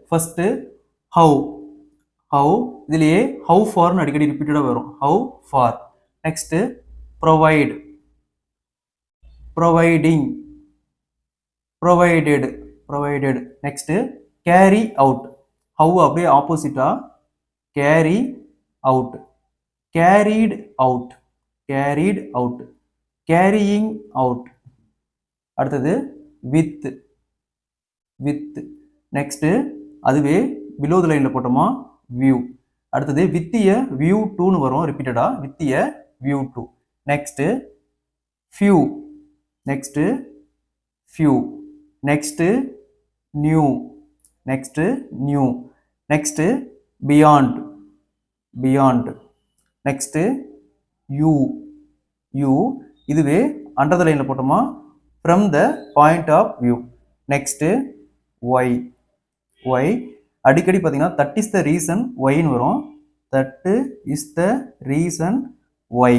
First how how இதுலயே how far னு அடிக்கடி ரிப்பீட்டடா வரும் how far. next provide providing provided provided. next carry out how அப்படியே ஆப்போசிட்டா carry out carried out carried out carrying out. அடுத்தது with with. next அதுவே below the line போட்டோமா view. அடுத்தது with a view to னு வரும் ரிப்பீட்டடா with a view to. next few next few. next new next new. next beyond beyond. next you you இதுவே under the line போட்டோமா from the point of view. next why why அடிக்கடி பாத்தீங்கன்னா that is the reason why னு வரும் that is the reason why.